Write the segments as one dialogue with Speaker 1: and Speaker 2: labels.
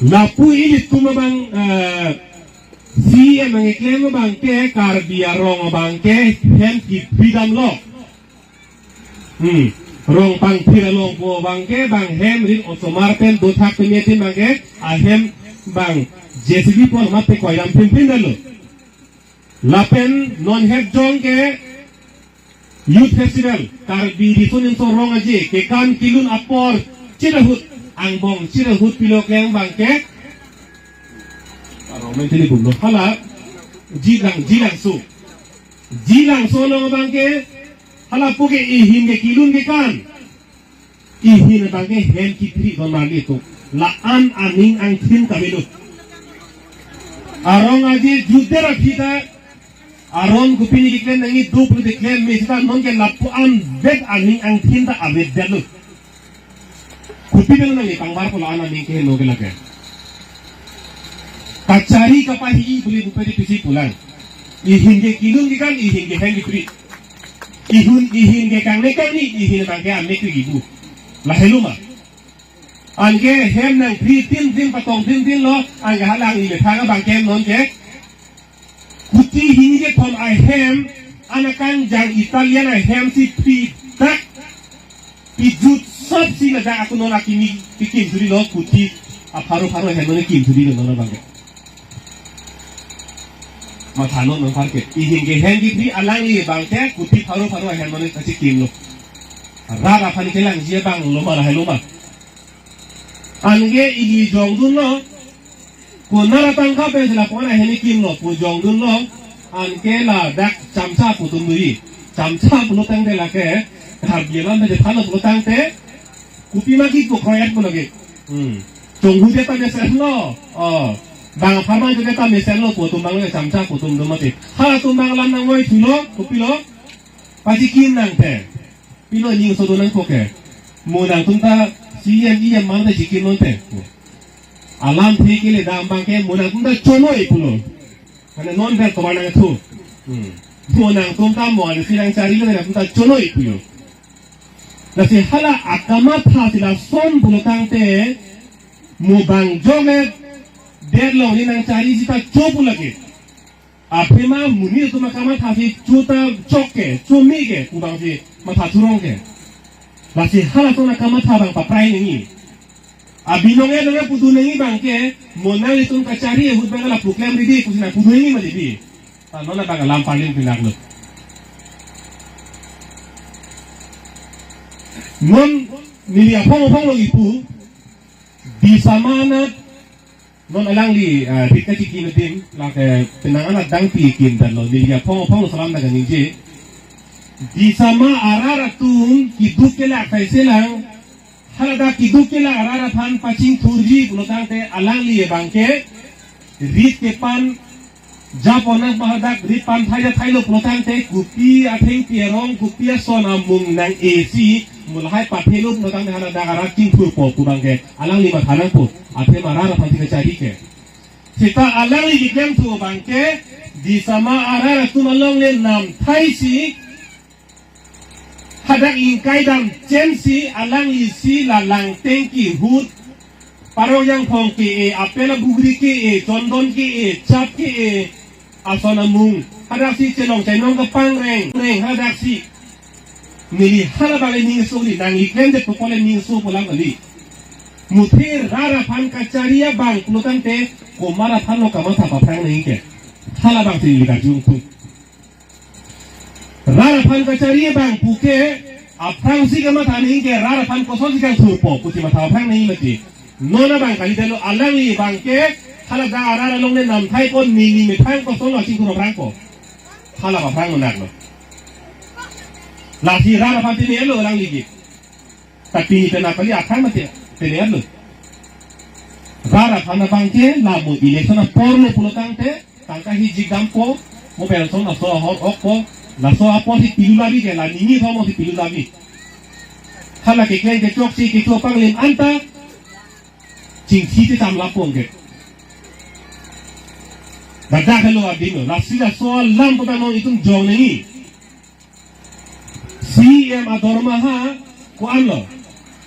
Speaker 1: Lapu ilit kumabang siya mengiklaim bangke karbia rong bangke hem ki bidam lo. Rong pang piralong po bangke bang hem rin otomarten dothak penyetin bangke ahem bang JCB pon mate koyam pimpin dalo. Lapen non head jong ke youth festival karbi disunin so rong aje ke kan kilun apor cirahut angbong cirahut pilokleng bangke Romen tili bumlo hala jilang so lo bangke hala puge ihin ke kilun ke kan ihin bangke hem kitri don mali tu laan aning angtin kabilu arong aje judera kita aron kupini kiklen nangi duplu deklen mesita non ke lapu an beg aning angtin ta abed dalu kupini nangi pangbar ko laan aning ke no ke lage kacari kapahi beli bupati pisi pulang ihin ke kilun ke kan ihin ke hengi pri ihin ke kang nekang ni ihin bangke amek ke ibu laheluma angke hem nang pri tin patong tin lo angke halang ile thanga bangke non ke kuti hinge tom I hem anakan jang Italian I hem si pri tak pijut sab si la jang aku nona kimi kim suri lo kuti aparo hem nona kim suri lo nona bangke matano non parke ihin ke hem di pri alang ile bangke kuti paro hem nona kasi kim lo rara pani kelang jia bang loma la heloma angge igi jongdun lo kunara tangka pe sila pona heni kim lo pu jongdun lo angke la dak camca putum dui camca pulo tang de la ke harbiela me de thalo pulo tang te kupi magi pu khoyat pulo ge jonghu de ta mesen lo bang pharma de ta mesen lo putum bang le camca putum do mate hala tumbang lam nang ngoi thulo kupi lo paji kim nang te pilo ning so do nang koke mo nang tumta siyan iya mang de jikin non te alam theke le dam bangke mo nang tumta chono e pulo kana non ver to banang thu mo nang tumta mo an silang cari le tumta chono e pulo na si hala akama tha sila son pulo tang te mo bang jome derlo ni nang cari sita chopu lagi apema muni to makama tha si chuta chokke chumige kubang si matha turongke Lasi hala to nakama thabang paprai nengi abinonge nanga pudu nengi bangke monang itun kacari ehut bangala program ridi kusina pudu nengi madibi nona bang lampalin pinaglo non nili apong lo ipu di samana non alang li rika cikin tim lake penangan dang pikin dan lo nili apong lo salam daga ninje di sama arara tun kiduk kela kaiselang halada kiduk kela arara pan pacing turji bulotang te alang liye bangke rit ke pan japonang bahadak rit pan thaya thailo bulotang te kupi atheng pierong kupi sona mung nang AC mulhai pathelo bulotang te halada arara king pur po kubangke alang li mathanang po athe marara pan tika cari ke sita alang li dikem tu bangke di sama arara tun along le nam thai si hadak ingkai dam jensi alang isi la lang tengki hut paro yang kong ke apela bugri ke jondon ke cap ke asona mung hadak si celong cenong ke pangreng hadak si mili hala bale ning suri nang iklen de pokole ning su pulang ali muthir rara pan kacaria bang pulutan te komara pan lo kamata papang ning ke hala bang si liga jung tu rara pan kacaria bang puke apang si kama tani ke rara pan koso si kang turpo kuti mata apang ni mati nona bang kali delo alang li bang ke hala da rara long ne nam thai kon ni metang koso lo sing kuro brangko hala apang no nak lo la si rara pan tini elo alang li ki tapi ni tena kali apang mati tini elo rara pan bang ke la mo election porno pulotang te tangka hiji gampo mo person na so hot okpo la so apo si pilulabi ke la nini thomo si pilulabi hala ke klen ke chok si ke chok pang lim anta ching si te tam lapong ke badak lo adino la si la so lam pota no itung jong nengi CM adorma ha ko anlo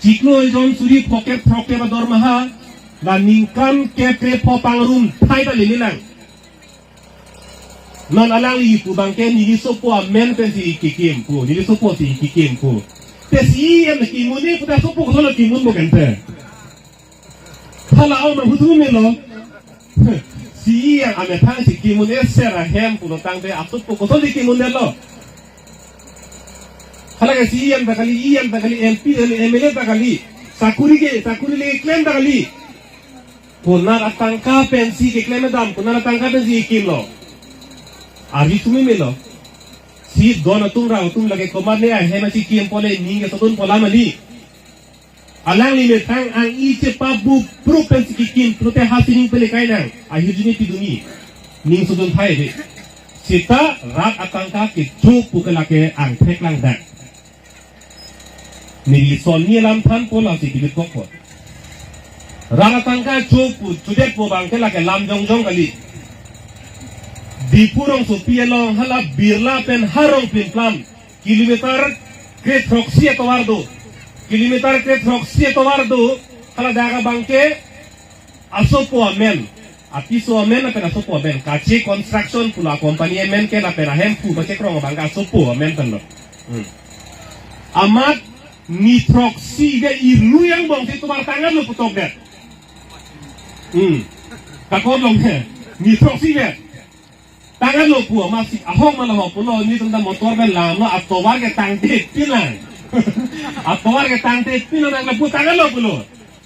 Speaker 1: chiklo jon suri poket adorma ha la ningkan ke po pangrum thai ta lini lang non alang i pu bangke ni sopo men pen si kikim pu ni sopo si kikim pu te si em ki muni pu ta sopo ko solo ki mun mo kan te hala au ma hutu me lo si yang ame thang si ki mun esera hem pu no tang te sopo ko solo ki mun lo hala ke si yang ta kali MP MLA ta kali sakuri le claim ta kali punar atangka pensi ke claim dam punar atangka pensi kim lo ari tumi melo si dona tum lage komar ne he na si kim pole ninge sodun pola mali alang ni me tang ang I che pabu pro pensi ki kim prote hasining pele kai nang ahijuni piduni ning sodun thai de sita rat atangka ke chuk pukelake ang thek lang dak ni son ni lam than pola si bilit ko rara tangka chuk pu chudet po bang ke lake lam jong kali di purong su pielong hala birla pen harong pin plam kilometer ke troxia to wardo hala daga bangke asopo amen apiso amen pen asopo amen kachi construction pula company amen ke la pen hem pu bache krong bangka asopo amen pen lo amat ni troxi ge irlu yang bong ti tumar tangan lo putok det kakor long he ni troxi ge tangan lo puo masih ahong malah pulo ni tentang motor ben lama atau warga tangte pilang atau warga tangte pilang nang lepu tangan lo pulo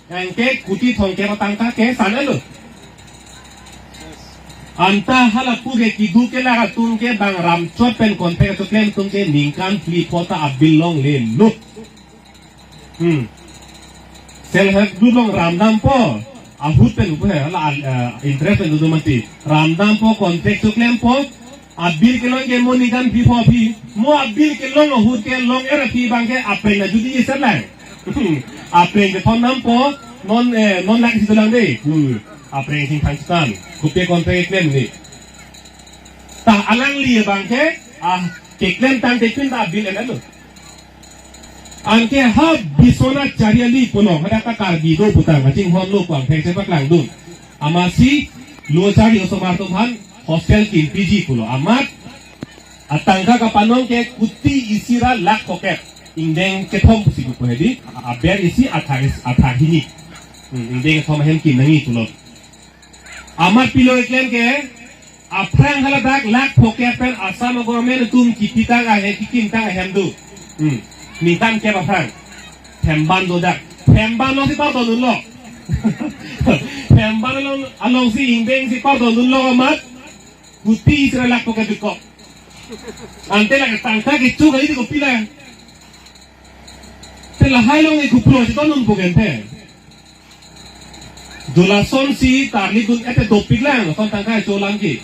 Speaker 1: yang ke kuti thongke ma tangka ke sana lo anta hala puge kidu ke laga tumke bang ram chot pen konte to klem tumke ningkan fli pota abilong le lo sel hak dulong ram dam po ahut pen upo hai la interest pen du mati ramdam po contract to claim po abil ke long ke mo nikan pi po pi mo abil ke long ahut ke long era pi bang ke apre na judi isar lang apre ke thon nam po non lak si tulang de apre sing pangstan kupe contract claim ni ta alang li bang ke ke claim tang te pin da abil en lo angke ha bisona cariali puno hada ka karbi do putang jing hon lo kwang phek se pak lang dun amasi lo cari osomar tumhan hostel kin PG pulo amat atangka ka panong ke kuti isira lak poket indeng ke thom pusi ku hedi aber isi athahini indeng thom hem kin nangi pulo amat pilo iklen ke aprang hala dak lak poket pen asam government tum kitita ga he kikim ta hem du ni tan ke ba phang themban do dak themban no si pa do nun lo themban lo along si indeng si pa do nun lo amat kuti isra lak poket ko ante la tangka ke chu gai ko pila te la hailong e kupro si tonun pogente dulason si tarli dun ete topik lang kon tangka cho lang ki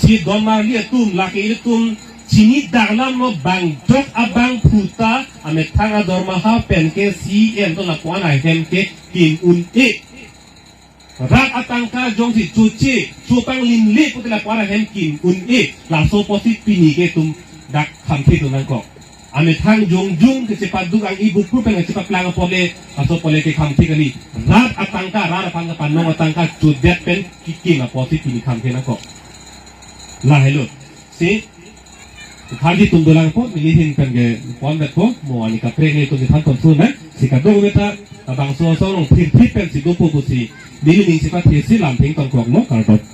Speaker 1: si don mar li tum la ke tum chini daglam no bang dok abang puta ame thanga dorma ha pen ke si en to la kwana hem ke kin un e rat atangka jong si chuchi chupang lim le putila kwana hem kin un e la so posit pini ke tum dak kham thi tunan ko ame thang jong ke cepat duk ang ibu ku pen cepat lang pole aso pole ke kham thi kali rat atangka rat pang panong atangka chudet pen kiking a posit pini kham thi na ko la hello si Hadi tundulang po, milihin kan ke pondet po, mo ani ka prene ito ni tan konsun na, si kadong beta abang so nong tirtipen si dupo po si bilining si pati si lamping tongkok mo kartot.